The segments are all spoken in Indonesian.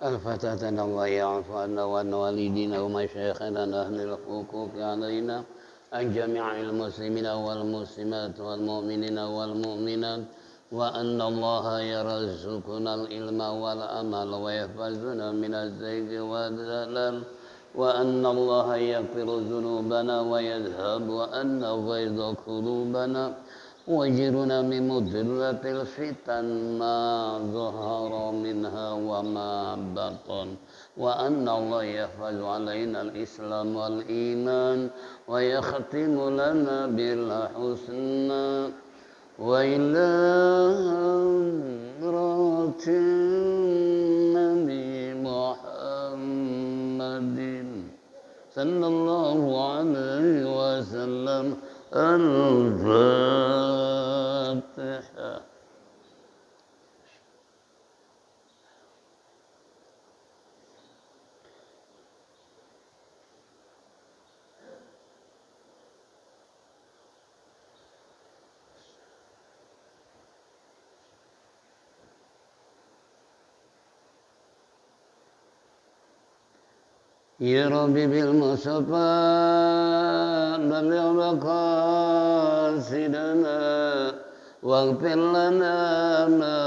الفتاة أن الله يعفو عنا وعن والدينا ومشايخنا أهل الحقوق علينا عن جميع المسلمين والمسلمات والمؤمنين والمؤمنات وأن الله يرزقنا العلم والعمل ويحفظنا من الزيغ والزلال وأن الله يغفر ذنوبنا ويذهب وأن غيظ قلوبنا ويجرنا من مضرة الفتن ما ظهر منها وما بطن وأن الله يحفظ علينا الإسلام والإيمان ويختم لنا بالحسنى وإلى حضرة النبي محمد صلى الله عليه وسلم الفاتحة. يا ربي بالمصطفى بلغ مقاصدنا واغفر لنا ما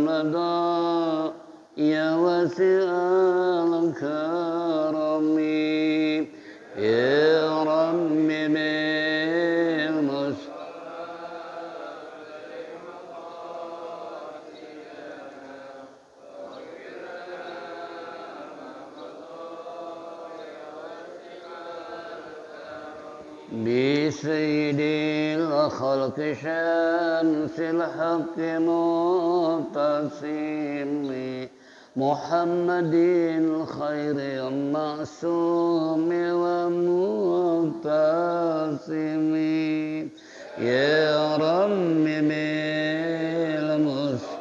مضى يا واسع الكرم يا ربي بالمصطفى بسيد الخلق شمس الحق متصم محمد خير المعصوم ومتصم يا رب بالمصطفى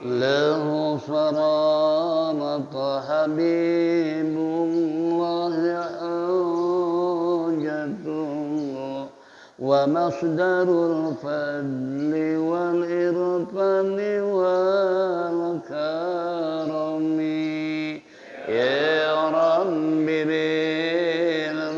له صرامة حبيب الله حجته ومصدر الفضل والإرفان والكرم يا رب بالمصطفى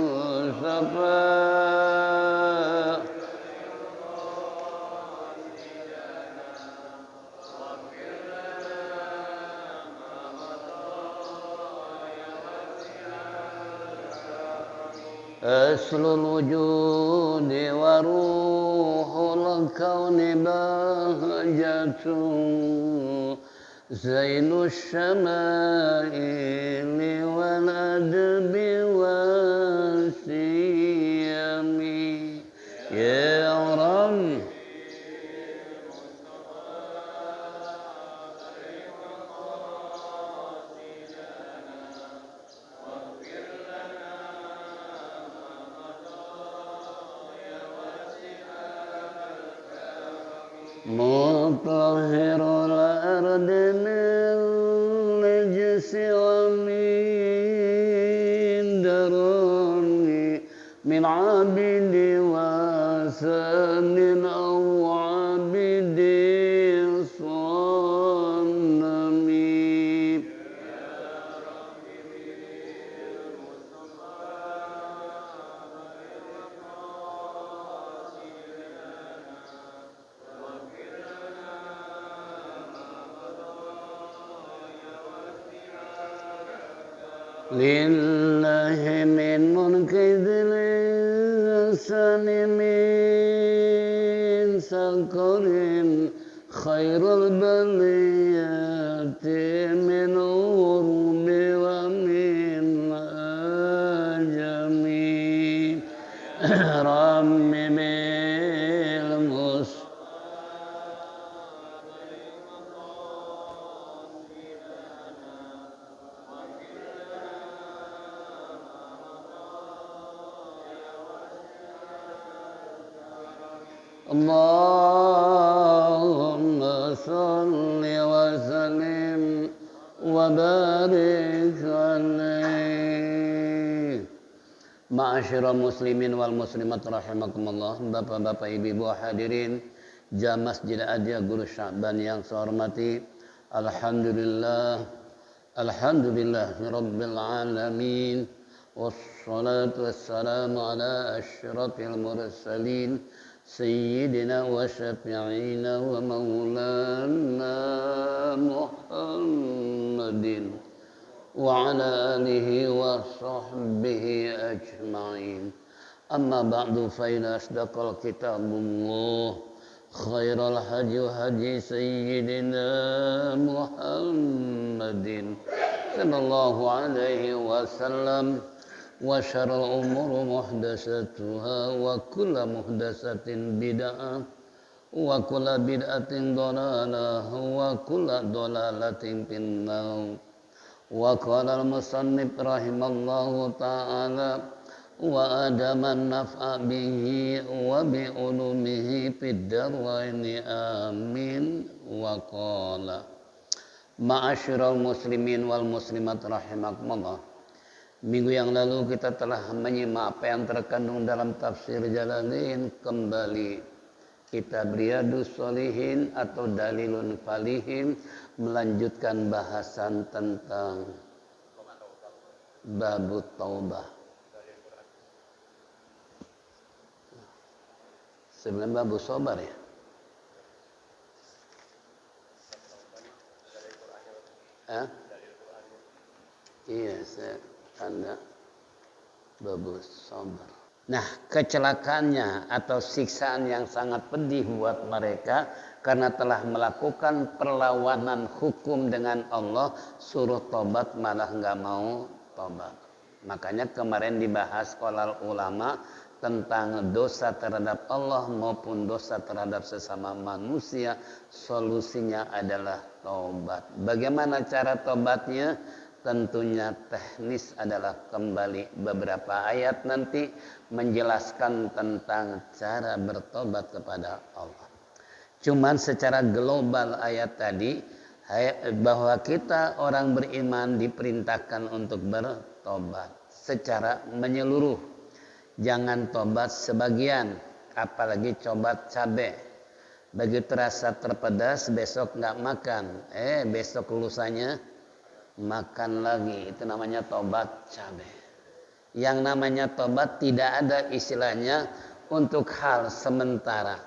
أصل الوجود وروح الكون بهجته زين الشمائل والأدب والسيم يا رب مطهر الأرض من نجس ومن درني من عبد وثن أو عبد صنم لله من منقذ الإنسان من سقر خير البليات من غرب ومن أجم رب بالمصطفى اللهم صل وسلم وبارك عليه Ma'asyiral muslimin wal muslimat rahimakumullah, bapak-bapak, ibu-ibu hadirin jamaah Masjid Adia Guru Sya'ban yang saya hormati. Alhamdulillah rabbil alamin, wassalatu wassalamu ala asyrafil mursalin sayyidina wa syafi'ina wa maulana Muhammadin wa ala alihi wa sahbihi ajma'in. Amma ba'du, fa inna asdaqal kitabullah, khairal hadi sayyidina Muhammadin sallallahu alaihi wasallam, wa syarrul umuri muhdatsatuha wa kullu muhdatsatin bid'ah wa kullu bid'atin dhalalah wa kullu dhalalatin finnar. Wa qala al-musannif rahimallahu ta'ala wa adaman naf'a bihi wa bi ulumihi fid daraini amin. Wa qala ma'asyiral muslimin wal muslimat rahimakumullah. Minggu yang lalu kita telah menyimak apa yang terkandung dalam tafsir Jalalain. Kembali kitab Riyadhus Shalihin atau Dalilun Falihin melanjutkan bahasan tentang babut taubah. Sebelum babu sobar ya. Iya, saya tanda babu sobar. Nah, kecelakaannya atau siksaan yang sangat pedih buat mereka karena telah melakukan perlawanan hukum dengan Allah, suruh tobat malah nggak mau tobat. Makanya kemarin dibahas oleh ulama tentang dosa terhadap Allah maupun dosa terhadap sesama manusia, solusinya adalah tobat. Bagaimana cara tobatnya? Tentunya teknis adalah kembali beberapa ayat nanti menjelaskan tentang cara bertobat kepada Allah. Cuman secara global ayat tadi bahwa kita orang beriman diperintahkan untuk bertobat secara menyeluruh. Jangan tobat sebagian, apalagi tobat cabai. Begitu rasa terpedas besok nggak makan, besok lusanya makan lagi. Itu namanya tobat cabai. Yang namanya tobat tidak ada istilahnya untuk hal sementara.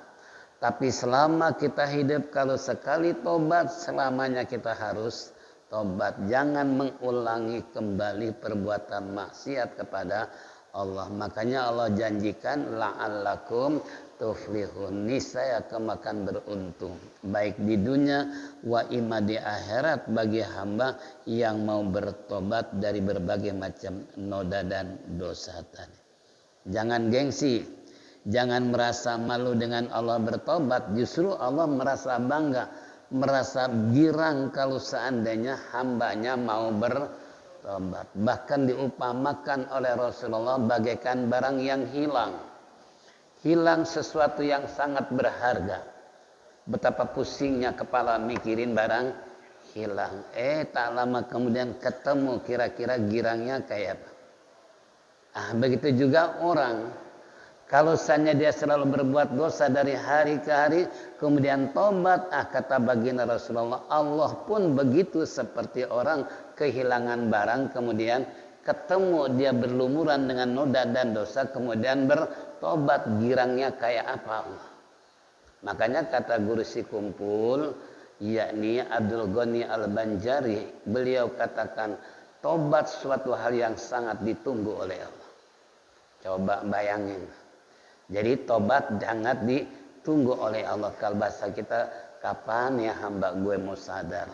Tapi selama kita hidup, kalau sekali tobat, selamanya kita harus tobat. Jangan mengulangi kembali perbuatan maksiat kepada Allah. Makanya Allah janjikan la'allakum tuflihun, niscaya kamu akan beruntung baik di dunia wa imma di akhirat bagi hamba yang mau bertobat dari berbagai macam noda dan dosa tadi. Jangan gengsi, jangan merasa malu dengan Allah bertobat. Justru Allah merasa bangga, merasa girang kalau seandainya hambanya mau bertobat. Bahkan diupamakan oleh Rasulullah bagaikan barang yang hilang sesuatu yang sangat berharga. Betapa pusingnya kepala mikirin barang hilang. Tak lama kemudian ketemu, kira-kira girangnya kayak apa. Begitu juga orang. Kalau misalnya dia selalu berbuat dosa dari hari ke hari, kemudian tobat, kata baginda Rasulullah, Allah pun begitu seperti orang kehilangan barang, kemudian ketemu dia berlumuran dengan noda dan dosa, kemudian bertobat, girangnya kayak apa Allah. Makanya kata guru si kumpul, yakni Abdul Ghani Al-Banjari, beliau katakan tobat suatu hal yang sangat ditunggu oleh Allah. Coba bayangin. Jadi tobat jangan ditunggu oleh Allah. Kalau bahasa kita, kapan ya hamba gue mau sadar?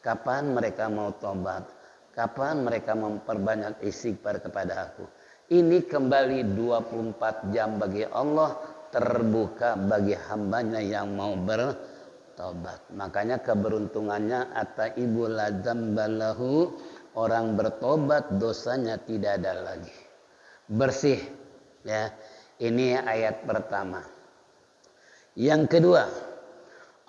Kapan mereka mau tobat? Kapan mereka memperbanyak istighfar kepada aku? Ini kembali 24 jam bagi Allah, terbuka bagi hambanya yang mau bertobat. Makanya keberuntungannya ataibu la dzambalahu, orang bertobat dosanya tidak ada lagi. Bersih. Ya, ini ayat pertama. Yang kedua,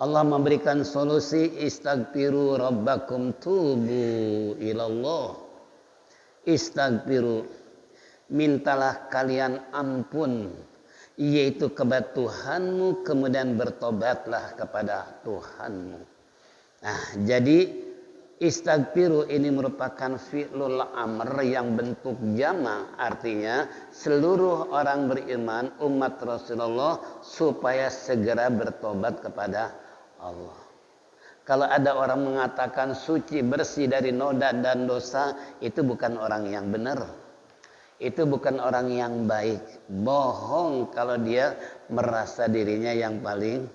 Allah memberikan solusi, istaghfiru rabbakum tubu ilallah. Istaghfiru, mintalah kalian ampun, yaitu kepada Tuhanmu, kemudian bertobatlah kepada Tuhanmu. Nah, jadi istaghfiru ini merupakan fi'lul amr yang bentuk jama', artinya seluruh orang beriman umat Rasulullah supaya segera bertobat kepada Allah. Kalau ada orang mengatakan suci bersih dari noda dan dosa, itu bukan orang yang benar. Itu bukan orang yang baik. Bohong kalau dia merasa dirinya yang paling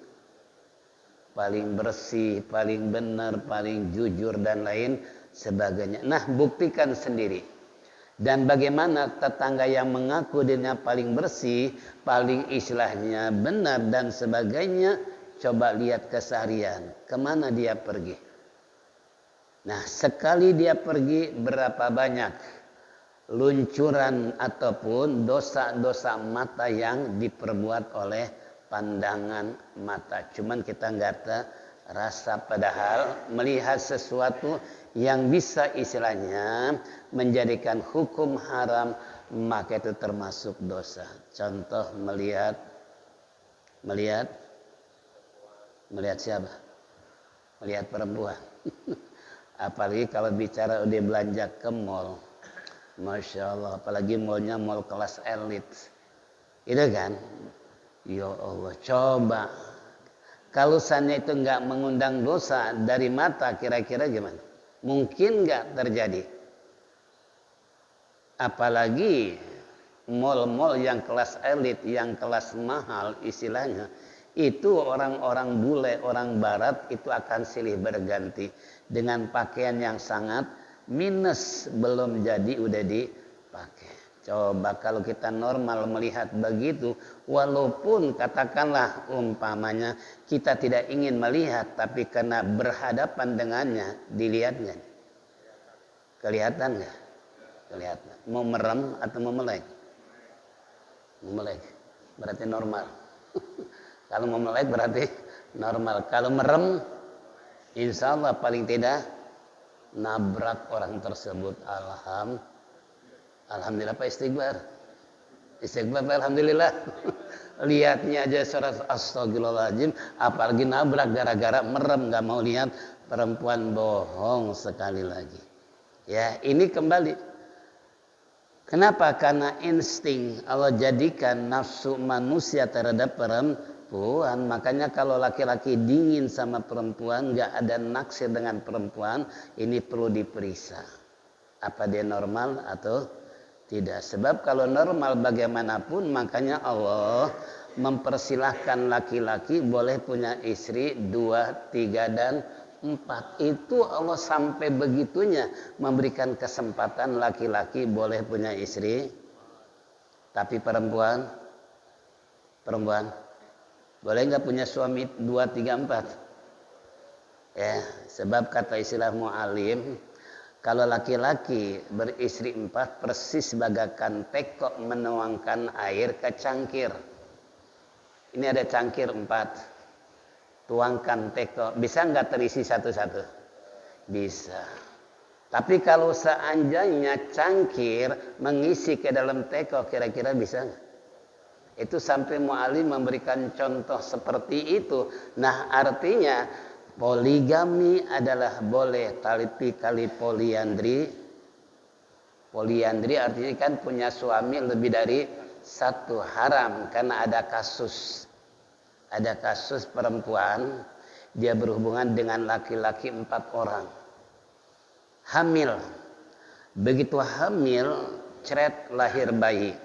bersih, paling benar, paling jujur dan lain sebagainya. Nah, buktikan sendiri. Dan bagaimana tetangga yang mengaku dirinya paling bersih, paling istilahnya benar dan sebagainya, coba lihat keseharian. Kemana dia pergi? Nah, sekali dia pergi, berapa banyak luncuran ataupun dosa-dosa mata yang diperbuat oleh pandangan mata. Cuman kita nggak rasa, padahal melihat sesuatu yang bisa istilahnya menjadikan hukum haram, maka itu termasuk dosa. Contoh melihat siapa? Melihat perempuan. Apalagi kalau bicara udah belanja ke mall. Masya Allah, apalagi mallnya mall kelas elit. Itu kan? Ya Allah, coba. Kalau sana itu nggak mengundang dosa dari mata, kira-kira gimana? Mungkin nggak terjadi. Apalagi mall-mall yang kelas elit, yang kelas mahal istilahnya, itu orang-orang bule, orang barat itu akan silih berganti dengan pakaian yang sangat minus, belum jadi udah dipakai. Coba kalau kita normal melihat begitu, walaupun katakanlah umpamanya kita tidak ingin melihat, tapi karena berhadapan dengannya, dilihat nggak? Kelihatan nggak? Kelihatan. Mau merem atau mau melek? Melek. Berarti normal. Kalau mau melek berarti normal. Kalau merem, insya Allah paling tidak nabrak orang tersebut. Alhamdulillah, Pak, istighfar alhamdulillah. Lihatnya aja surat astagfirullahaladzim, apalagi nabrak gara-gara merem, nggak mau lihat perempuan. Bohong sekali lagi. Ya, ini kembali. Kenapa? Karena insting Allah jadikan nafsu manusia terhadap perempuan. Makanya kalau laki-laki dingin sama perempuan, nggak ada naksir dengan perempuan, ini perlu diperiksa. Apa dia normal atau tidak? Sebab kalau normal bagaimanapun, makanya Allah mempersilahkan laki-laki boleh punya istri 2, 3, dan 4. Itu Allah sampai begitunya memberikan kesempatan laki-laki boleh punya istri. Tapi perempuan boleh nggak punya suami 2, 3, 4? Ya, sebab kata istilah mu'alim, kalau laki-laki beristri 4 persis bagaikan tekok menuangkan air ke cangkir. Ini ada cangkir 4. Tuangkan teko, bisa nggak terisi satu-satu? Bisa. Tapi kalau seandainya cangkir mengisi ke dalam teko, kira-kira bisa nggak? Itu sampai mu'alim memberikan contoh seperti itu. Nah, artinya poligami adalah boleh, tapi kali poliandri. Poliandri artinya kan punya suami lebih dari satu, haram karena ada kasus. Ada kasus perempuan, dia berhubungan dengan laki-laki 4 orang. Hamil. Begitu hamil, ceret lahir bayi.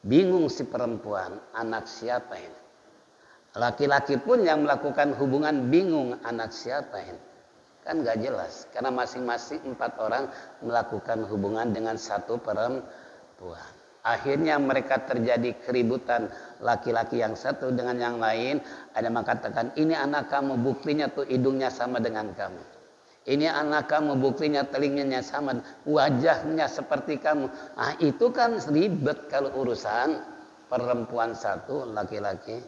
Bingung si perempuan, anak siapa ini? Laki-laki pun yang melakukan hubungan bingung, anak siapa ini? Kan gak jelas, karena masing-masing 4 orang melakukan hubungan dengan satu perempuan. Akhirnya mereka terjadi keributan, laki-laki yang satu dengan yang lain. Ada yang mengatakan, ini anak kamu, buktinya tuh hidungnya sama dengan kamu. Ini anak kamu, buktinya telinganya sama, wajahnya seperti kamu. Ah, itu kan ribet kalau urusan perempuan satu, laki-laki.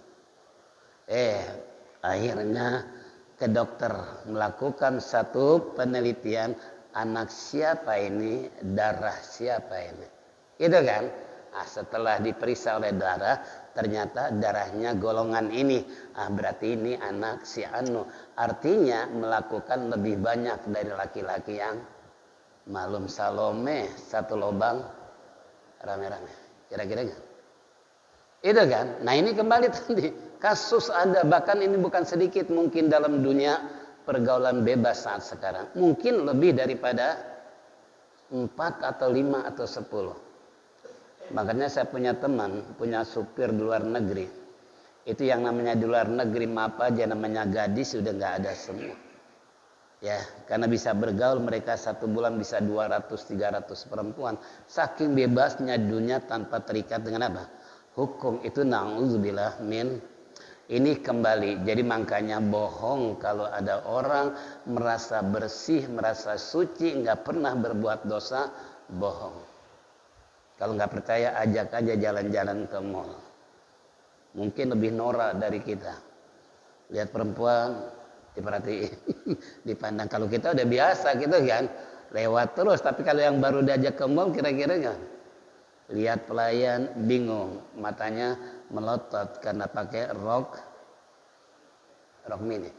Akhirnya ke dokter melakukan satu penelitian, anak siapa ini, darah siapa ini. Itu kan. Nah, setelah diperiksa oleh darah, ternyata darahnya golongan ini. Berarti ini anak si anu. Artinya melakukan lebih banyak dari laki-laki yang malum Salome satu lubang rame-rame. Kira-kira enggak? Itu kan. Nah, ini kembali tadi. Kasus ada, bahkan ini bukan sedikit mungkin dalam dunia pergaulan bebas saat sekarang. Mungkin lebih daripada 4 atau 5 atau 10. Makanya saya punya teman, punya supir di luar negeri. Itu yang namanya di luar negeri apa aja namanya gadis sudah nggak ada semua. Ya, karena bisa bergaul mereka 1 bulan bisa 200-300 perempuan. Saking bebasnya dunia tanpa terikat dengan apa? Hukum. Itu na'udzubillah min. Ini kembali. Jadi makanya bohong kalau ada orang merasa bersih, merasa suci, nggak pernah berbuat dosa, bohong. Kalau nggak percaya, ajak aja jalan-jalan ke mall. Mungkin lebih norak dari kita. Lihat perempuan, diperhatiin, dipandang. Kalau kita udah biasa gitu kan, lewat terus. Tapi kalau yang baru diajak ke mall, kira-kira nggak? Lihat pelayan, bingung. Matanya melotot karena pakai rok mini.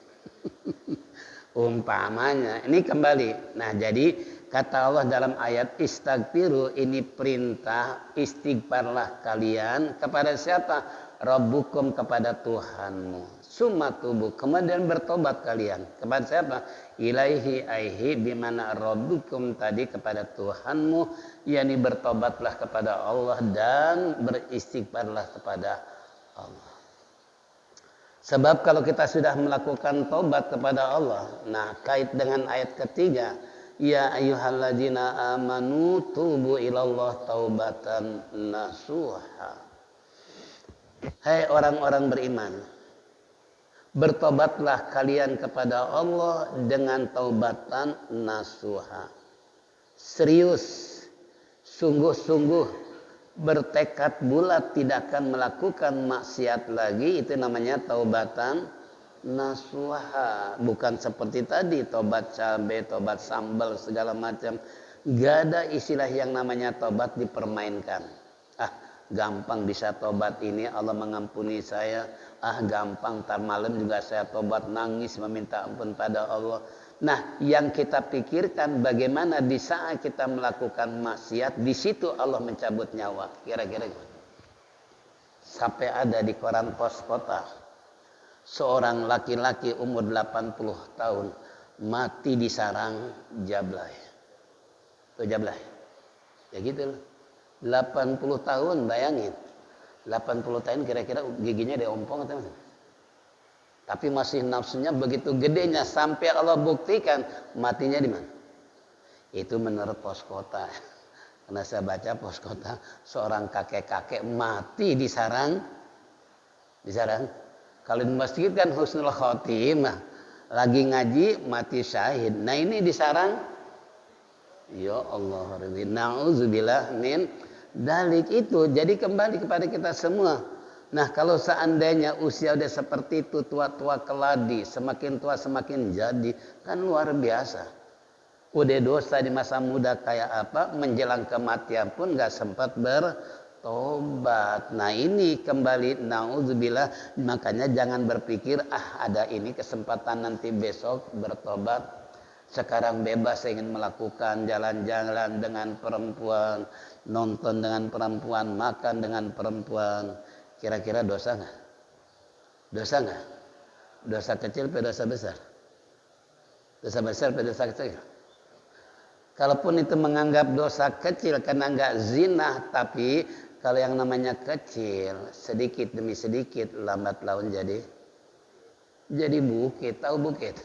Umpamanya, ini kembali. Nah, jadi kata Allah dalam ayat istaghfiru, ini perintah, istighfarlah kalian kepada siapa? Rabbukum, kepada Tuhanmu. Summa tubuh, kemudian bertobat kalian kepada siapa? Ilaihi aihi, bimana rabbukum tadi kepada Tuhanmu, yakni bertobatlah kepada Allah dan beristighfarlah kepada Allah. Sebab kalau kita sudah melakukan tobat kepada Allah, nah kait dengan ayat ketiga, ya ayyuhalladzina amanu tubu ilallah taubatan nasuha. Hai orang-orang beriman, bertobatlah kalian kepada Allah dengan taubatan nasuha. Serius, sungguh-sungguh, bertekad bulat tidak akan melakukan maksiat lagi. Itu namanya taubatan nasuha. Bukan seperti tadi tobat cabai, tobat sambal segala macam. Gak ada istilah yang namanya tobat dipermainkan. Gampang bisa tobat ini, Allah mengampuni saya. Gampang, tar malam juga saya tobat, nangis meminta ampun pada Allah. Nah, yang kita pikirkan bagaimana di saat kita melakukan maksiat, di situ Allah mencabut nyawa. Kira-kira sampai ada di koran pos kota, seorang laki-laki umur 80 tahun mati di sarang jablay. Itu jablay. Ya gitu loh. 80 tahun, bayangin. 80 tahun kira-kira giginya ada ompong atau mana? Tapi masih nafsunya begitu gedenya sampai Allah buktikan matinya di mana? Itu menurut pos kota. Karena saya baca pos kota, seorang kakek-kakek mati di sarang. Di sarang. Kalau di masjid kan husnul khotimah. Lagi ngaji mati syahid. Nah ini di sarang. Ya Allah, na'udzubillah min dalik itu. Jadi kembali kepada kita semua. Nah, kalau seandainya usia udah seperti itu, tua-tua keladi, semakin tua semakin jadi, kan luar biasa. Udah dosa di masa muda kayak apa, menjelang kematian pun gak sempat bertobat. Nah, ini kembali na'udzubillah. Makanya jangan berpikir ada ini kesempatan nanti besok bertobat. Sekarang bebas ingin melakukan jalan-jalan dengan perempuan, nonton dengan perempuan, makan dengan perempuan. Kira-kira dosa nggak? Dosa nggak? Dosa kecil atau dosa besar? Dosa besar atau dosa kecil? Kalaupun itu menganggap dosa kecil karena nggak zina, tapi kalau yang namanya kecil, sedikit demi sedikit, lambat laun jadi bukit. Tahu bukit?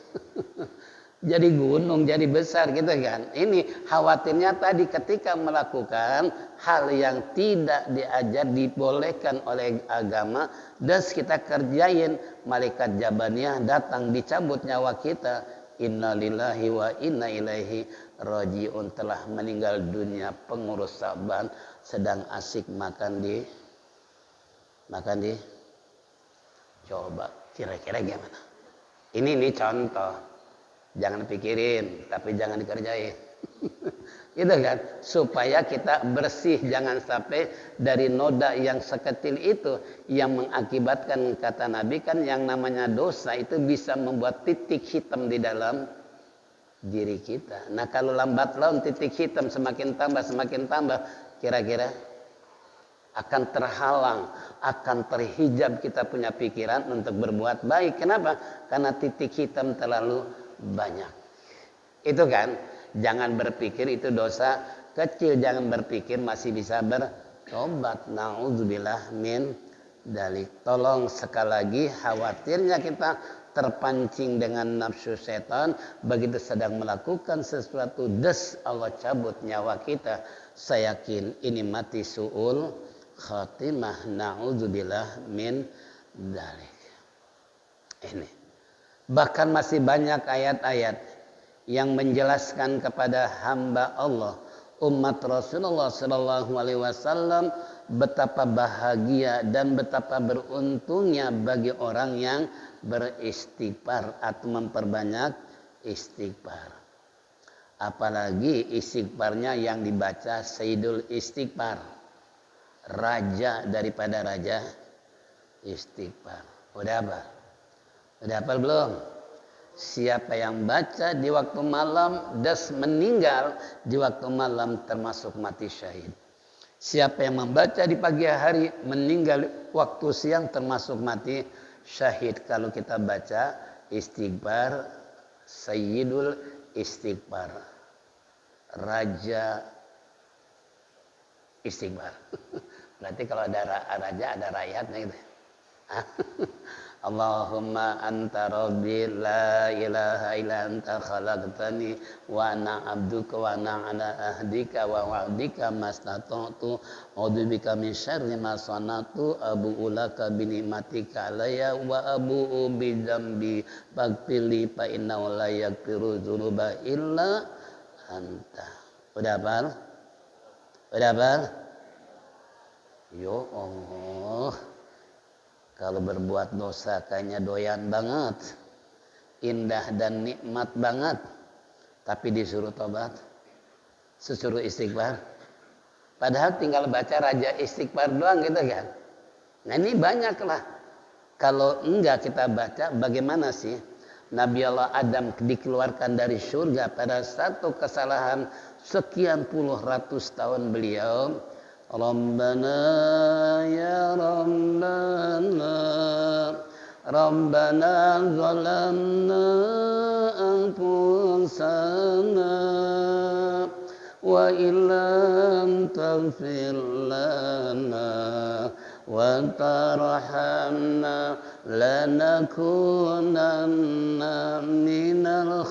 Jadi gunung, jadi besar gitu kan. Ini khawatirnya tadi ketika melakukan hal yang tidak diajar, dibolehkan oleh agama, dan kita kerjain, malaikat jabaniyah datang dicabut nyawa kita. Innalillahi wa inna ilaihi rajiun, telah meninggal dunia pengurus Sa'ban sedang asik makan di coba kira-kira gimana? Ini contoh. Jangan pikirin, tapi jangan dikerjain. Gitu kan, supaya kita bersih, jangan sampai dari noda yang sekecil itu yang mengakibatkan, kata Nabi kan, yang namanya dosa itu bisa membuat titik hitam di dalam diri kita. Nah kalau lambat laun titik hitam semakin tambah, kira-kira akan terhalang, akan terhijab kita punya pikiran untuk berbuat baik. Kenapa? Karena titik hitam terlalu banyak. Itu kan, jangan berpikir itu dosa kecil, jangan berpikir masih bisa bertobat. Nauzubillah min dalik. Tolong sekali lagi, khawatirnya kita terpancing dengan nafsu setan, begitu sedang melakukan sesuatu, Allah cabut nyawa kita. Saya yakin ini mati su'ul khatimah. Nauzubillah min dalik. Ini. Bahkan masih banyak ayat-ayat yang menjelaskan kepada hamba Allah, umat Rasulullah Sallallahu Alaihi Wasallam, betapa bahagia dan betapa beruntungnya bagi orang yang beristighfar atau memperbanyak istighfar. Apalagi istighfarnya yang dibaca Sayyidul Istighfar, raja daripada raja istighfar. Udah apa? Udah apa belum? Siapa yang baca di waktu malam das meninggal di waktu malam termasuk mati syahid. Siapa yang membaca di pagi hari meninggal waktu siang termasuk mati syahid. Kalau kita baca istighfar, Sayyidul Istighfar, raja istighfar. Berarti kalau ada raja ada rakyatnya gitu. Allahumma anta rabbi la ilaha illa anta khalaqtani wa ana abduka wa ana ala ahdika wa wa'dika mastata'tu a'udzubika min syarri ma sanatu abu'u laka bi ni'matika alayya wa abu'u bi dzambi faghfirli fa innahu la yaghfiru dzunuba illa anta. Udah hafal? Udah hafal? Yo Allah, kalau berbuat dosa kayaknya doyan banget, indah dan nikmat banget, tapi disuruh tobat, disuruh istighfar. Padahal tinggal baca raja istighfar doang gitu kan. Nah ini banyaklah. Kalau enggak kita baca, bagaimana sih Nabi Allah Adam dikeluarkan dari surga pada satu kesalahan sekian puluh ratus tahun beliau. Rabbana ya Rabbana Rabbana zalamna anfusana wa illam taghfir lana wa tarhamna lanakunanna minal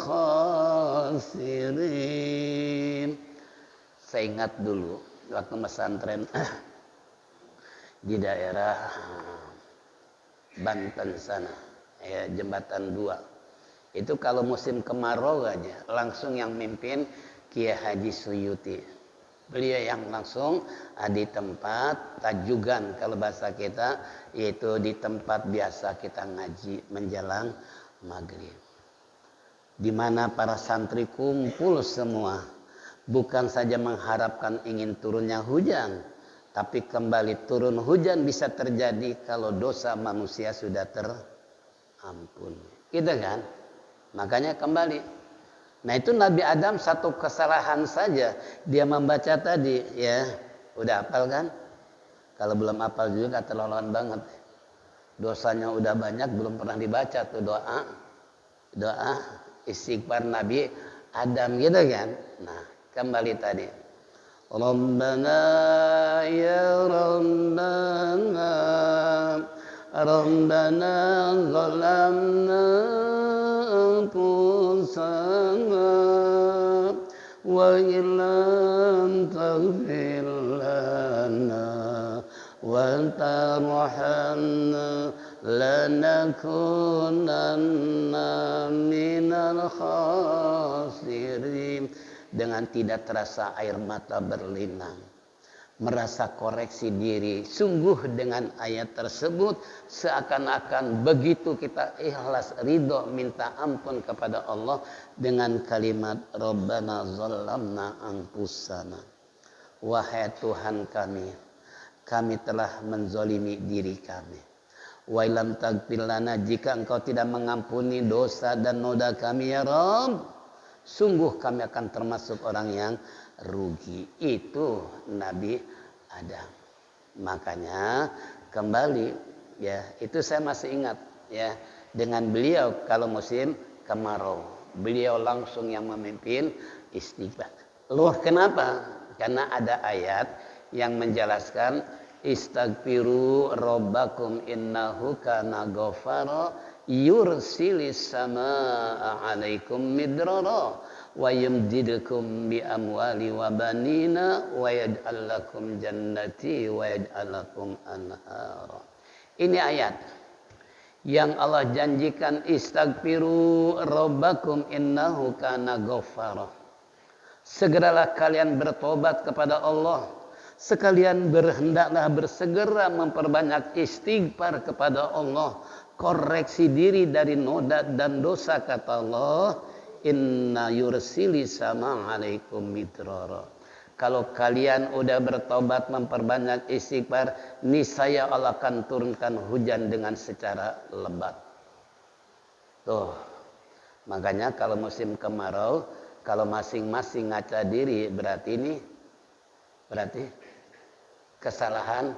khasirin. Saya ingat dulu waktu pesantren di daerah Banten sana, ya, Jembatan 2. Itu kalau musim kemarau aja langsung yang mimpin Kiai Haji Suyuti. Beliau yang langsung di tempat tajugan kalau bahasa kita, yaitu di tempat biasa kita ngaji menjelang maghrib, di mana para santri kumpul semua. Bukan saja mengharapkan ingin turunnya hujan, tapi kembali turun hujan bisa terjadi kalau dosa manusia sudah terampuni. Gitu kan? Makanya kembali. Nah itu Nabi Adam satu kesalahan saja dia membaca tadi, ya. Udah hafal kan? Kalau belum hafal juga keterlaluan banget. Dosanya udah banyak belum pernah dibaca tuh doa istighfar Nabi Adam gitu kan? Nah, kembali tadi. Rabbana ya Rabbana Rabbana zalamna anfusana wa illam taghfir lana wa tarhamna lanakunanna minal khasirin. Dengan tidak terasa air mata berlinang. merasa koreksi diri. Sungguh dengan ayat tersebut seakan-akan begitu kita ikhlas ridho minta ampun kepada Allah dengan kalimat Rabbana zalamna anfusana. Wahai Tuhan kami telah menzolimi diri kami. Wa ilam taghfir lana, jika engkau tidak mengampuni dosa dan noda kami ya Rabb, sungguh kami akan termasuk orang yang rugi. Itu Nabi Adam. Makanya kembali ya, itu saya masih ingat ya, dengan beliau kalau musim kemarau, beliau langsung yang memimpin istighfar. Loh kenapa? Karena ada ayat yang menjelaskan istaghfiru rabbakum innahu kana ghafara yursilis samaa 'alaikum midrara wa yumdidukum bi amwali wa banina wa yaj'al lakum jannati wa yaj'al lakum anhara. Ini ayat yang Allah janjikan istaghfiru rabbakum innahu kana ghafara. Segeralah kalian bertobat kepada Allah. Sekalian hendaklah bersegera memperbanyak istighfar kepada Allah. Koreksi diri dari noda dan dosa, kata Allah. Inna yursili sama alaikum midrara. Kalau kalian udah bertobat memperbanyak istighfar, niscaya Allah akan turunkan hujan dengan secara lebat. Tuh. Makanya kalau musim kemarau, kalau masing-masing ngaca diri, berarti kesalahan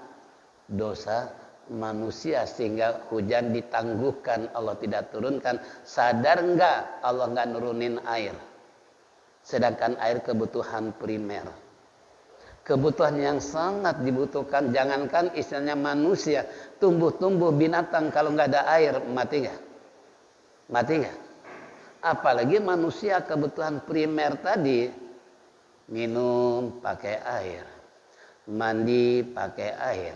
dosa manusia sehingga hujan ditangguhkan, Allah tidak turunkan. Sadar enggak Allah enggak nurunin air, sedangkan air kebutuhan primer, kebutuhan yang sangat dibutuhkan. Jangankan istilahnya manusia, tumbuh-tumbuh binatang kalau enggak ada air mati enggak? Apalagi manusia, kebutuhan primer tadi, minum pakai air, mandi pakai air,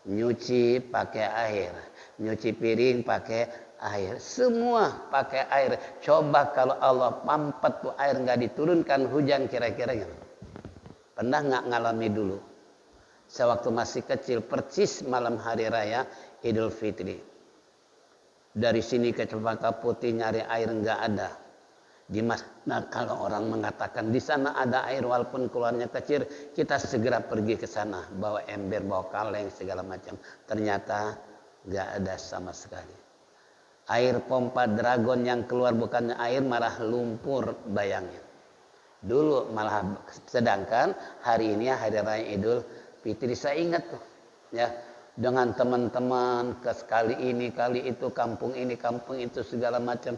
nyuci pakai air, nyuci piring pakai air, semua pakai air. Coba kalau Allah pampet tuh air nggak diturunkan hujan, kira-kira gimana? Pernah nggak ngalami dulu? Sewaktu masih kecil, percis malam hari raya Idul Fitri. Dari sini ke Cempaka Putih nyari air nggak ada. Di mana kalau orang mengatakan di sana ada air walaupun keluarnya kecil, kita segera pergi ke sana, bawa ember, bawa kaleng segala macam. Ternyata nggak ada sama sekali. Air pompa Dragon yang keluar bukannya air, malah lumpur, bayangin. Dulu malah, sedangkan hari ini hari raya Idul Fitri, saya ingat tuh ya, dengan teman-teman ke kali ini kali itu, kampung ini kampung itu segala macam,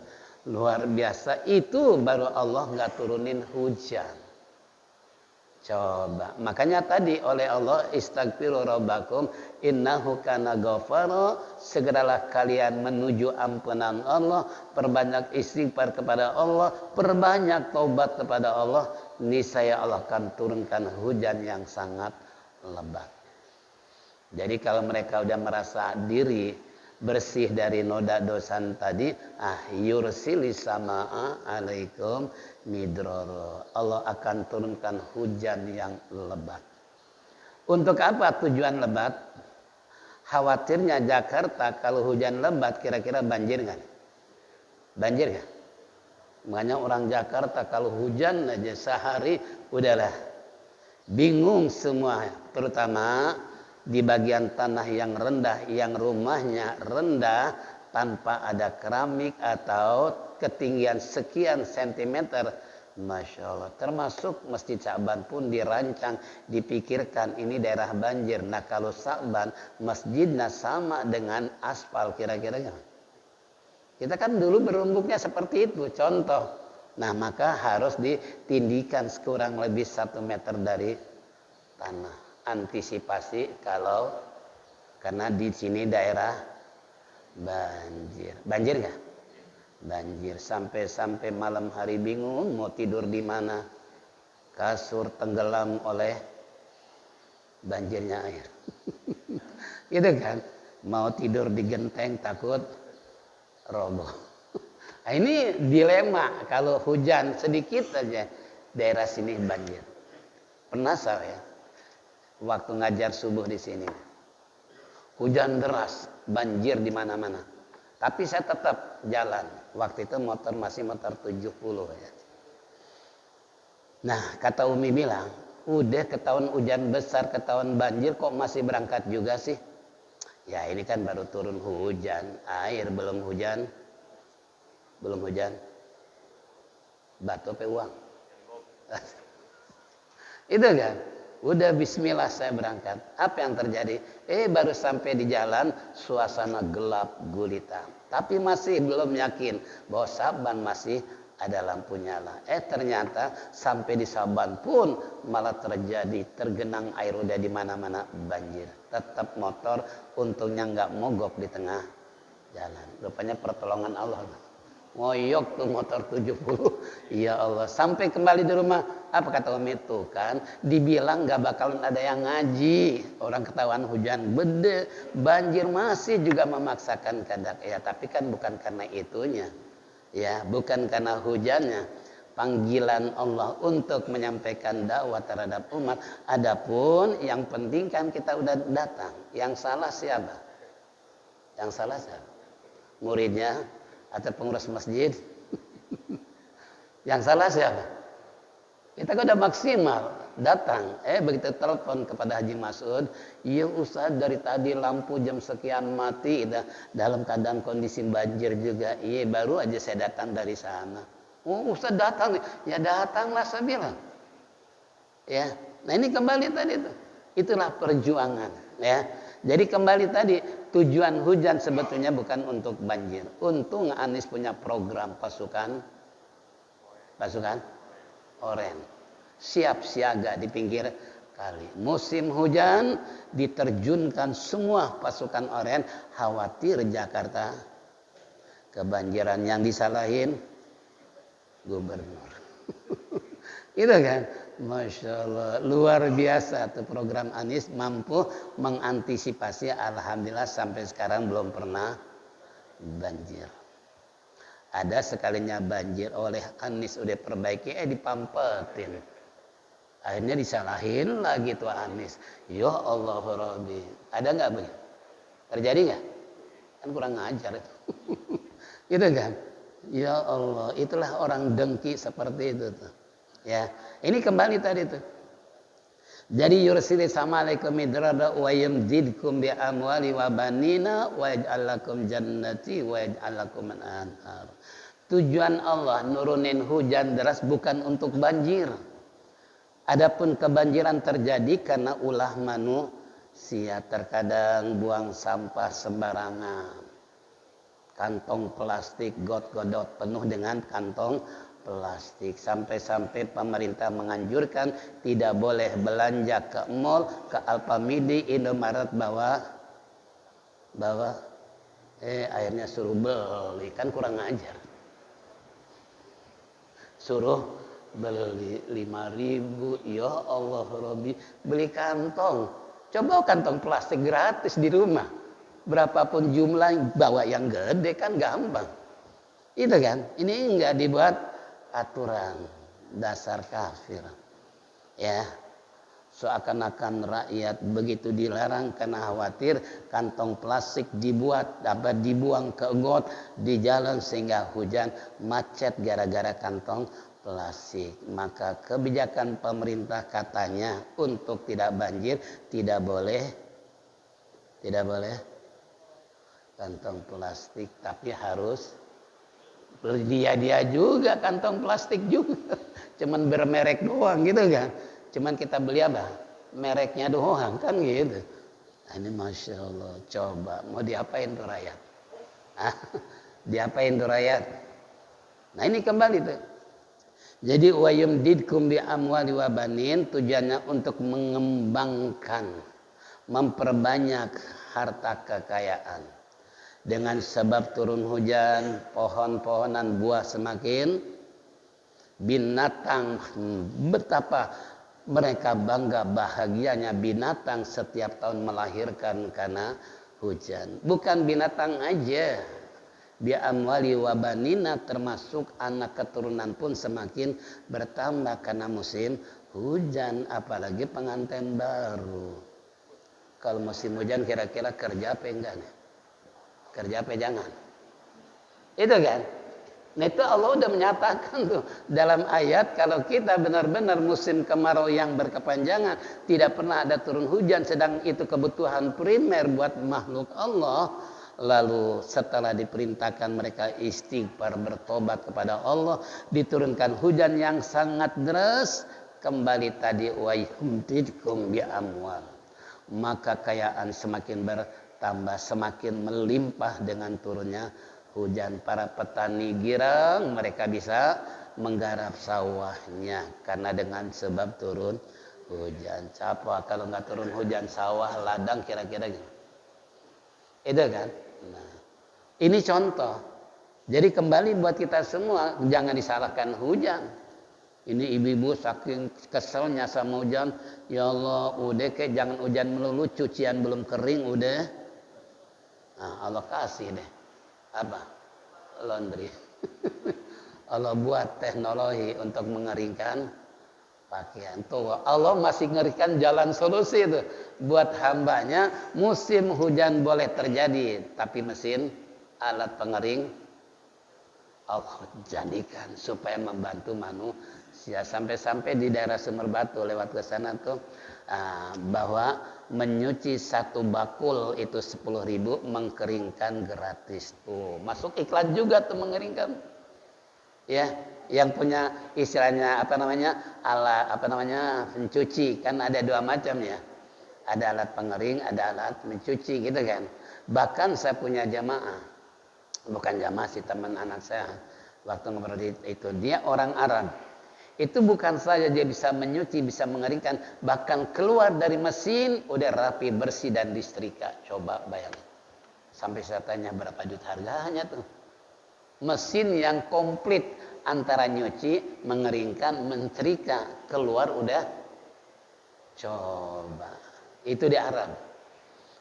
luar biasa. Itu baru Allah nggak turunin hujan. Coba, makanya tadi oleh Allah istaghfiru rabbakum innahu kana ghafara, segeralah kalian menuju ampunan Allah, perbanyak istighfar kepada Allah, perbanyak taubat kepada Allah, niscaya Allah akan turunkan hujan yang sangat lebat. Jadi kalau mereka udah merasa diri bersih dari noda dosa tadi, yursilis samaa alaikum midrara, Allah akan turunkan hujan yang lebat. Untuk apa tujuan lebat? Khawatirnya Jakarta kalau hujan lebat kira-kira banjir nggak? Banjir nggak? Makanya orang Jakarta kalau hujan aja sehari udahlah bingung semua, terutama di bagian tanah yang rendah, yang rumahnya rendah tanpa ada keramik atau ketinggian sekian sentimeter. Masya Allah, termasuk Masjid Sa'ban pun dirancang, dipikirkan ini daerah banjir. Nah kalau Sa'ban masjidnya sama dengan aspal, kira-kira gimana? Kita kan dulu berumbuknya seperti itu, contoh. Nah maka harus ditindikan sekurang lebih 1 meter dari tanah. Antisipasi kalau, karena di sini daerah banjir nggak? Banjir, sampai malam hari bingung mau tidur di mana, kasur tenggelam oleh banjirnya air. Gitu kan, mau tidur di genteng takut roboh. Nah, ini dilema kalau hujan sedikit aja daerah sini banjir. Pernah saya waktu ngajar subuh di sini. Hujan deras, banjir di mana-mana. Tapi saya tetap jalan. Waktu itu motor masih motor 70 ya. Nah, kata Umi bilang, udah ketahuan hujan besar, ketahuan banjir, kok masih berangkat juga sih? Ya ini kan baru turun hujan, air belum hujan. Belum hujan. Batu pe uang. Itu kan. Udah bismillah saya berangkat. Apa yang terjadi? Baru sampai di jalan suasana gelap gulita. Tapi masih belum yakin bahwa Saban masih ada lampu nyala. Ternyata sampai di Saban pun malah terjadi tergenang air, udah di mana-mana banjir. Tetap motor untungnya nggak mogok di tengah jalan. Rupanya pertolongan Allah. Ngoyok tuh motor 70. Ya Allah, sampai kembali di rumah. Apa kata Umi itu kan? Dibilang gak bakalan ada yang ngaji. Orang ketahuan hujan bede, banjir masih juga memaksakan kehendak. Ya, tapi kan bukan karena itunya. Ya, bukan karena hujannya. Panggilan Allah untuk menyampaikan dakwah terhadap umat. Adapun yang penting kan kita udah datang. Yang salah siapa? Yang salah siapa? Muridnya atau pengurus masjid? Yang salah siapa? Kita kan udah maksimal datang. Begitu telepon kepada Haji Masud, iya Ustaz dari tadi lampu jam sekian mati, dalam keadaan kondisi banjir juga. Iya baru aja saya datang dari sana. Oh Ustaz datang, ya datanglah saya bilang. Ya, nah ini kembali tadi tuh. Itulah perjuangan. Ya, jadi kembali tadi tujuan hujan sebetulnya bukan untuk banjir. Untung Anies punya program pasukan oren. Siap siaga di pinggir kali. Musim hujan diterjunkan semua pasukan oren. Khawatir Jakarta kebanjiran, yang disalahin gubernur. Itu kan. Masya Allah, luar biasa tuh program Anies, mampu mengantisipasi. Alhamdulillah sampai sekarang belum pernah banjir. Ada sekalinya banjir oleh Anies udah perbaiki, dipampetin. Akhirnya disalahin lagi tuh Anies. Ya Allah Rabbi. Ada nggak begitu? Terjadi nggak? Kan kurang ngajar itu. Gitu kan? Ya Allah, itulah orang dengki seperti itu tuh. Ya, ini kembali tadi tuh. Jadi yursili sama'alaikum midrada wa yamdidkum bi amwali wa banina wa yaj'al lakum jannati wa yaj'al lakum anhar. Tujuan Allah nurunin hujan deras bukan untuk banjir. Adapun kebanjiran terjadi karena ulah manusia, terkadang buang sampah sembarangan. Kantong plastik got-godot penuh dengan kantong plastik. Sampai-sampai pemerintah menganjurkan tidak boleh belanja ke mall, ke Alfamidi, Indomaret bawa akhirnya suruh beli. Kan kurang ajar. Suruh beli 5.000. Ya Allah Rabbi, beli kantong. Coba kantong plastik gratis di rumah. Berapapun jumlah, bawa yang gede kan gampang. Itu kan. Ini enggak dibuat aturan, dasar kafir. Ya. Seakan-akan rakyat begitu dilarang karena khawatir kantong plastik dibuang ke got di jalan sehingga hujan macet gara-gara kantong plastik. Maka kebijakan pemerintah katanya untuk tidak banjir tidak boleh kantong plastik, tapi harus dia juga kantong plastik juga. Cuman bermerek doang gitu kan. Cuman kita beli apa? Mereknya doang kan gitu. Nah, ini Masya Allah. Coba mau diapain tuh rakyat? Diapain tuh rakyat? Nah ini kembali tuh. Jadi wa yumdidkum bi amwali wa banin, tujuannya untuk mengembangkan, memperbanyak harta kekayaan. Dengan sebab turun hujan, pohon-pohonan buah semakin, binatang, betapa mereka bangga bahagianya binatang setiap tahun melahirkan karena hujan. Bukan binatang aja, bi amwali wa banina, termasuk anak keturunan pun semakin bertambah karena musim hujan, apalagi pengantin baru. Kalau musim hujan kira-kira kerja apa enggak nih? Kerja apa jangan? Itu kan? Nah itu Allah udah menyatakan tuh dalam ayat kalau kita benar-benar musim kemarau yang berkepanjangan tidak pernah ada turun hujan, sedang itu kebutuhan primer buat makhluk Allah. Lalu setelah diperintahkan mereka istighfar bertobat kepada Allah, diturunkan hujan yang sangat deras. Kembali tadi wa yumdidkum bi amwal, maka kekayaan semakin bertambah, semakin melimpah dengan turunnya hujan. Para petani girang, mereka bisa menggarap sawahnya karena dengan sebab turun hujan. Siapa kalau nggak turun hujan sawah ladang kira-kira gitu. Itu kan? Nah, ini contoh. Jadi kembali buat kita semua, jangan disalahkan hujan. Ini ibu-ibu saking keselnya sama hujan, ya Allah, udah kayak jangan hujan melulu, cucian belum kering udah. Nah, Allah kasih deh. Apa? Laundry. Allah buat teknologi untuk mengeringkan pakaian. Tuh, Allah masih ngerikan jalan solusi itu buat hambanya. Musim hujan boleh terjadi, tapi mesin alat pengering Allah jadikan supaya membantu manusia. Sampai-sampai di daerah Sumber Batu lewat ke sana tuh bahwa menyuci satu bakul itu 10.000, mengkeringkan gratis. Tuh masuk iklan juga tuh mengeringkan. Ya, yang punya istilahnya alat mencuci kan ada dua macam ya. Ada alat pengering, ada alat mencuci gitu kan. Bahkan saya punya jamaah, bukan jamaah sih, teman anak saya waktu ngobrol itu, dia orang Arab. Itu bukan saja dia bisa menyuci, bisa mengeringkan, bahkan keluar dari mesin udah rapi, bersih dan disetrika. Coba bayangin. Sampai saya tanya berapa juta harganya tuh. Mesin yang komplit antara nyuci, mengeringkan, mensetrika, keluar udah. Coba. Itu di Arab.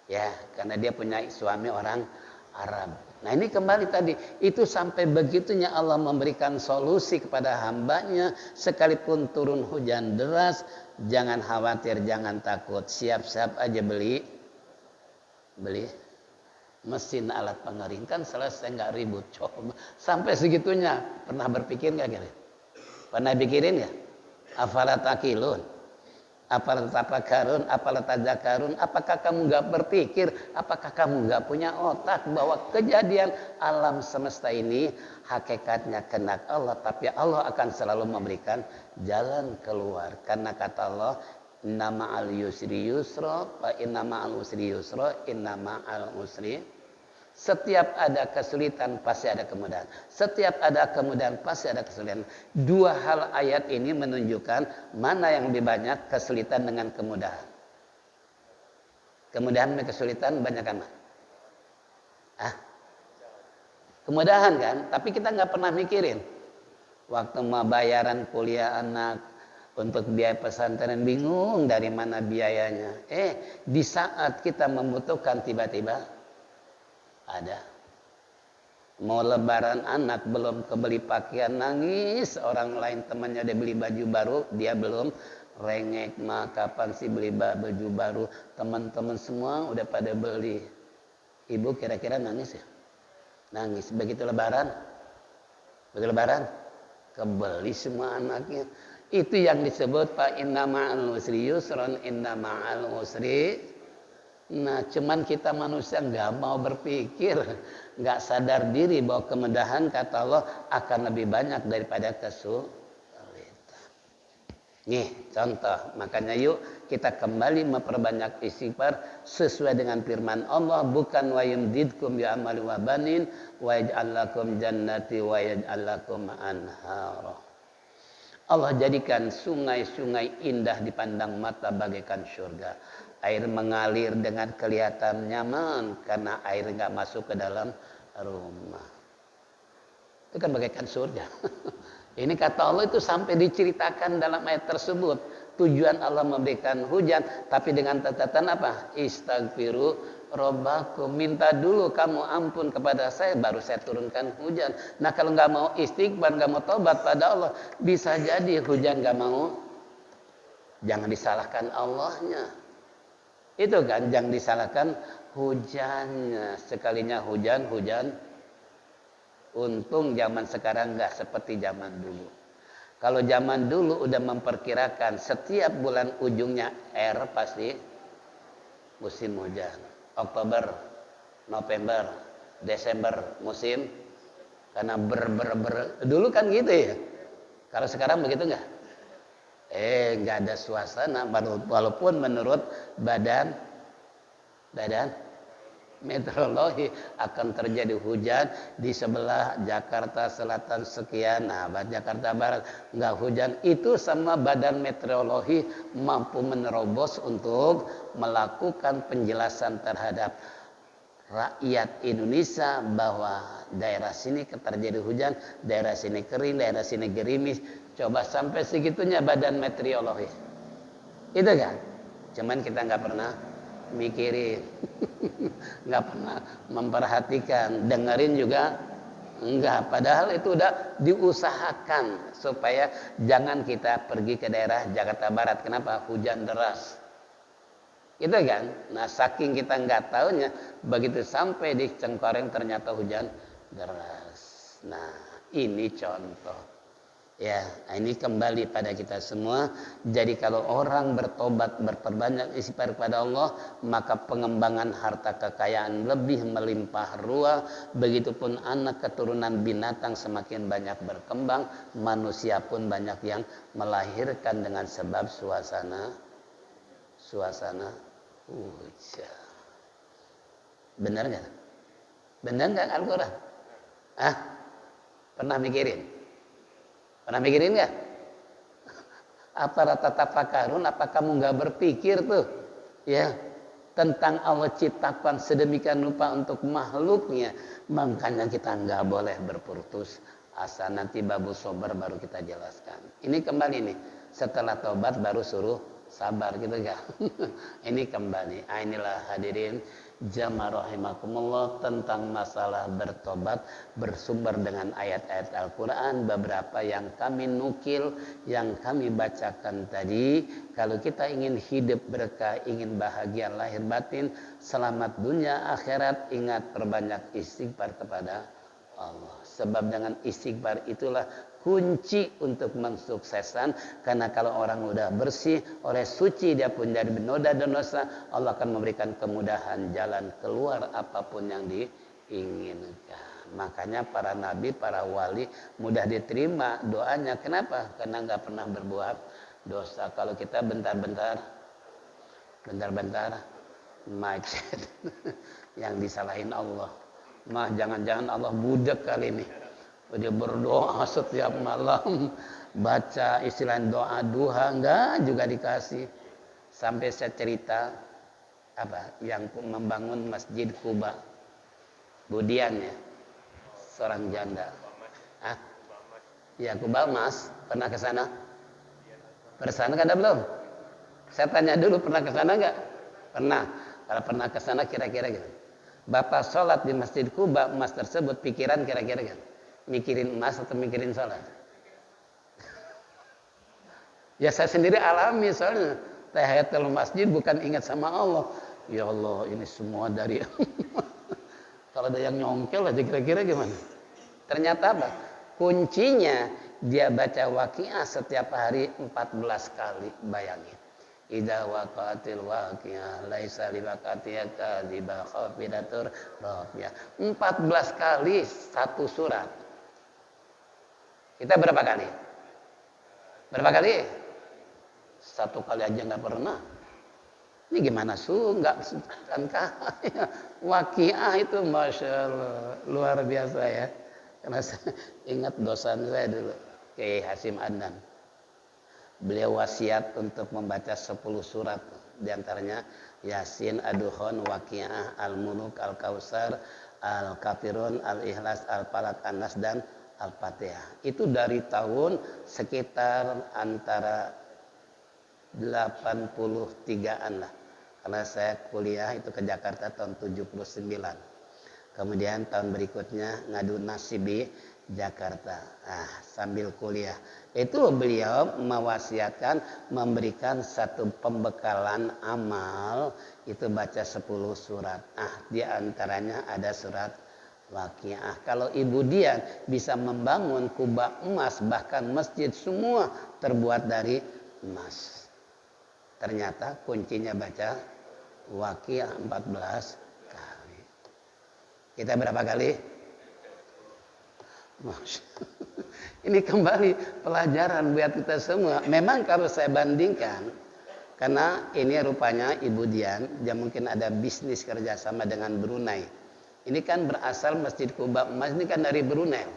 Ya, karena dia punya suami orang Arab. Nah ini kembali tadi, itu sampai begitunya Allah memberikan solusi kepada hambanya. Sekalipun turun hujan deras, jangan khawatir, jangan takut. Siap-siap aja beli mesin alat pengering, kan selesai, nggak ribut. Coba sampai segitunya, pernah berpikir nggak kira? Pernah pikirin ya? Afala taqilun, afala tafakkarun, afala tadzakarun. Apakah kamu nggak berpikir? Apakah kamu nggak punya otak bahwa kejadian alam semesta ini hakikatnya kehendak Allah, tapi Allah akan selalu memberikan jalan keluar. Karena kata Allah, inna ma'al yusri yusra, fa inna ma'al usri yusra, inna ma'al usri. Setiap ada kesulitan pasti ada kemudahan. Setiap ada kemudahan pasti ada kesulitan. Dua hal ayat ini menunjukkan mana yang lebih banyak, kesulitan dengan kemudahan. Kemudahan dan kesulitan banyak kan? Kemudahan kan? Tapi kita nggak pernah mikirin. Waktu mau bayaran kuliah anak, untuk biaya pesantren bingung dari mana biayanya. Di saat kita membutuhkan tiba-tiba ada. Mau lebaran anak belum kebeli pakaian nangis, orang lain temannya udah beli baju baru, dia belum. Rengek, mah kapan sih beli baju baru? Teman-teman semua udah pada beli. Ibu kira-kira nangis ya? Nangis. Begitu lebaran kebeli semua anaknya. Itu yang disebut fa inna ma'al usri yusran, inna ma'al usri. Nah, cuman kita manusia nggak mau berpikir, nggak sadar diri bahwa kemudahan kata Allah akan lebih banyak daripada kesulitan. Nih contoh, makanya yuk kita kembali memperbanyak istighfar sesuai dengan firman Allah, bukan wa yumdidkum bi amali wa banin wa yaj'al lakum jannati wa yaj'al lakum anhara. Allah jadikan sungai-sungai indah dipandang mata bagaikan surga. Air mengalir dengan kelihatan nyaman karena air nggak masuk ke dalam rumah. Itu kan bagaikan surga. Ini kata Allah itu sampai diceritakan dalam ayat tersebut. Tujuan Allah memberikan hujan, tapi dengan catatan apa? Istaghfiru robbakum, minta dulu kamu ampun kepada saya, baru saya turunkan hujan. Nah kalau nggak mau istighfar, nggak mau tobat pada Allah, bisa jadi hujan nggak mau Jangan disalahkan Allahnya. Itu kan, jangan disalahkan hujannya. Sekalinya hujan. Untung zaman sekarang nggak seperti zaman dulu. Kalau zaman dulu udah memperkirakan setiap bulan ujungnya air pasti musim hujan. Oktober, November, Desember musim karena dulu kan gitu ya. Kalau sekarang begitu nggak? Nggak ada suasana walaupun menurut badan meteorologi akan terjadi hujan di sebelah Jakarta Selatan sekian, Jakarta Barat nggak hujan. Itu sama badan meteorologi mampu menerobos untuk melakukan penjelasan terhadap rakyat Indonesia bahwa daerah sini terjadi hujan, daerah sini kering, daerah sini gerimis. Coba sampai segitunya badan meteorologi. Itu kan? Cuman kita nggak pernah mikirin, nggak pernah memperhatikan, dengerin juga enggak. Padahal itu udah diusahakan supaya jangan kita pergi ke daerah Jakarta Barat. Kenapa? Hujan deras. Itu kan? Nah, saking kita nggak taunya, begitu sampai di Cengkareng ternyata hujan deras. Nah, ini contoh. Ya, ini kembali pada kita semua. Jadi kalau orang bertobat, berperbanyak istighfar kepada Allah, maka pengembangan harta kekayaan lebih melimpah ruah. Begitupun anak keturunan binatang semakin banyak berkembang, manusia pun banyak yang melahirkan dengan sebab suasana hujan. Benar nggak? Benar nggak Al-Quran? Pernah mikirin? Pernah mikirin nggak? Apa rata tafakarun? Apa kamu nggak berpikir tuh, ya, tentang Allah ciptakan sedemikian rupa untuk makhluknya? Makanya kita nggak boleh berputus asa. Nanti babu sobar baru kita jelaskan. Ini kembali nih, setelah tobat baru suruh sabar gitu kan? Ini kembali. Inilah hadirin jamaah rahimakumullah tentang masalah bertobat bersumber dengan ayat-ayat Al-Quran. Beberapa yang kami nukil, yang kami bacakan tadi. Kalau kita ingin hidup berkah, ingin bahagia lahir batin, selamat dunia akhirat, ingat perbanyak istighfar kepada Allah. Sebab dengan istighfar itulah kunci untuk mensukseskan. Karena kalau orang udah bersih, oleh suci dia pun dari noda dan dosa, Allah akan memberikan kemudahan jalan keluar apapun yang diinginkan. Makanya para nabi, para wali mudah diterima doanya. Kenapa? Karena nggak pernah berbuat dosa. Kalau kita bentar-bentar macet yang disalahin Allah. Jangan-jangan Allah budak kali ini. Dia berdoa setiap malam, baca istilah doa duha, enggak juga dikasih. Sampai saya cerita yang membangun Masjid Kuba, Budian ya, seorang janda. Ya, Kuba Mas, pernah ke sana? Pernah ke sana ada belum? Saya tanya dulu, pernah ke sana enggak? Pernah. Kalau pernah ke sana kira-kira gitu. Bapak sholat di Masjid Kuba, emas tersebut pikiran kira-kira kan? Mikirin emas atau mikirin sholat? Ya saya sendiri alami soalnya. Tahiyatul masjid bukan ingat sama Allah. Ya Allah, ini semua dari kalau ada yang nyongkel aja kira-kira gimana? Ternyata apa? Kuncinya dia baca Waqiah setiap hari 14 kali. Bayangin. Idza waqatil waqiah laisa liwaqatiha kadhiba khafidatur rafiyah. 14 kali satu surat. Kita berapa kali? Berapa kali? Satu kali aja nggak pernah. Ini gimana nggak kan? Waqiah itu masya Allah luar biasa ya. Karena saya ingat dosen saya dulu, Kiai Hasim Adnan. Beliau wasiat untuk membaca 10 surat, diantaranya Yasin, Ad-Dukhan, Waqiah, Al-Muluk, Al-Kausar, Al-Kafirun, Al-Ikhlas, Al-Falaq, An-Nas dan Al-Fatihah. Itu dari tahun sekitar antara 83-an lah. Karena saya kuliah itu ke Jakarta tahun 79. Kemudian tahun berikutnya ngadu nasibi Jakarta. Sambil kuliah. Itu beliau mewasiatkan memberikan satu pembekalan amal, itu baca 10 surat. Di antaranya ada surat Waqiah. Kalau Ibu Dian bisa membangun kubah emas, bahkan masjid semua terbuat dari emas. Ternyata kuncinya baca Waqiah 14 kali. Kita berapa kali? Ini kembali pelajaran buat kita semua. Memang kalau saya bandingkan, karena ini rupanya Ibu Dian, dia mungkin ada bisnis kerjasama dengan Brunei. Ini kan berasal Masjid Kuba Emas ini kan dari Brunei.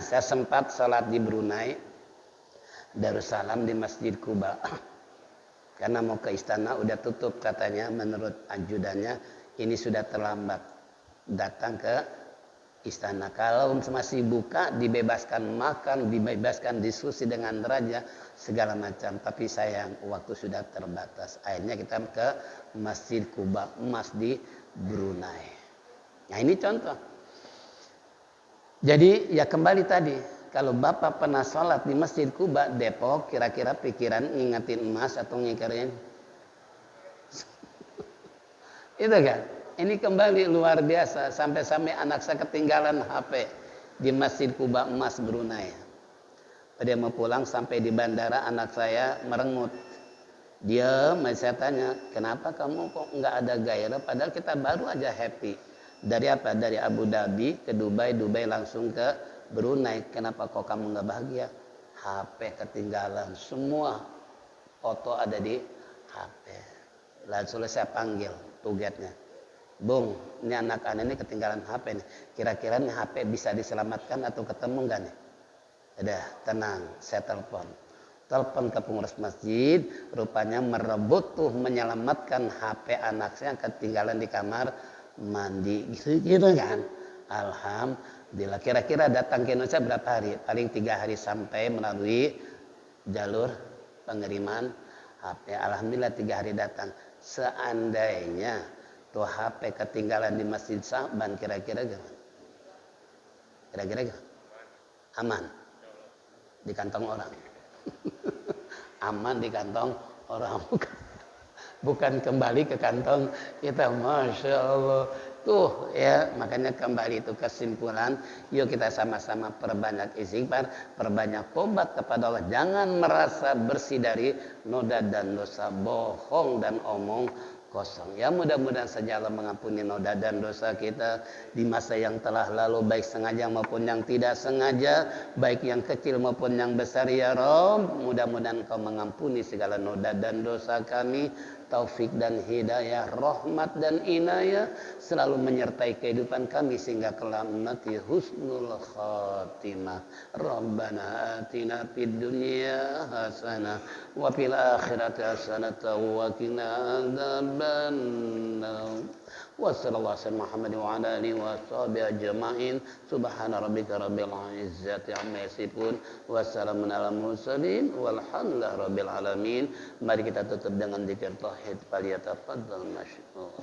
Saya sempat sholat di Brunei, Darussalam di Masjid Kuba. Karena mau ke istana udah tutup katanya, menurut ajudannya ini sudah terlambat datang ke istana. Kalau masih buka dibebaskan makan, dibebaskan diskusi dengan raja segala macam. Tapi sayang waktu sudah terbatas. Akhirnya kita ke Masjid Kuba Emas di Brunei. Nah ini contoh. Jadi ya kembali tadi, kalau Bapak pernah sholat di Masjid Kuba Depok, kira-kira pikiran ngingetin emas atau ngingetin itu kan? Ini kembali luar biasa. Sampai-sampai anak saya ketinggalan HP di Masjid Kuba Emas Brunei. Dia mau pulang sampai di bandara, anak saya merengut. Dia, saya tanya, kenapa kamu kok nggak ada gairah? Padahal kita baru aja happy. Dari apa? Dari Abu Dhabi ke Dubai, Dubai langsung ke Brunei. Kenapa kok kamu nggak bahagia? HP ketinggalan, semua foto ada di HP. Lalu saya panggil tugasnya, Bung, ini anak-anak ini ketinggalan HP nih. Kira-kira nih HP bisa diselamatkan atau ketemu nggak nih? Udah, tenang, saya telepon ke pengurus masjid, rupanya merebut tuh menyelamatkan HP anak saya yang ketinggalan di kamar mandi, gitu kan. Alhamdulillah. Kira-kira datang ke Indonesia berapa hari? Paling 3 hari sampai melalui jalur pengiriman HP. Alhamdulillah 3 hari datang. Seandainya tuh HP ketinggalan di Masjid Sa'ban, kira-kira gimana? Kira-kira gimana? Aman di kantong orang. Aman di kantong orang, bukan kembali ke kantong kita. Masya Allah. Tuh ya, makanya kembali itu kesimpulan, yuk kita sama-sama perbanyak istighfar, perbanyak tobat kepada Allah. Jangan merasa bersih dari noda dan dosa, bohong dan omong kosong. Ya mudah-mudahan saja Allah mengampuni noda dan dosa kita di masa yang telah lalu, baik sengaja maupun yang tidak sengaja, baik yang kecil maupun yang besar. Ya Rabb, mudah-mudahan Kau mengampuni segala noda dan dosa kami. Taufik dan hidayah, rahmat dan inayah selalu menyertai kehidupan kami sehingga kelak mati husnul khatimah. Rabbana atina fid dunya hasanah wa fil akhirati hasanah wa qina adzabannar. Wa sallallahu alaihi Muhammad wa ala alihi wa sahbihi ajma'in. Subhana rabbika rabbil izzati amma yasifun wa salamun alal mursalin walhamdulillahi rabbil alamin. Mari kita tutup dengan zikir tauhid. Faliyatafaddal masykur.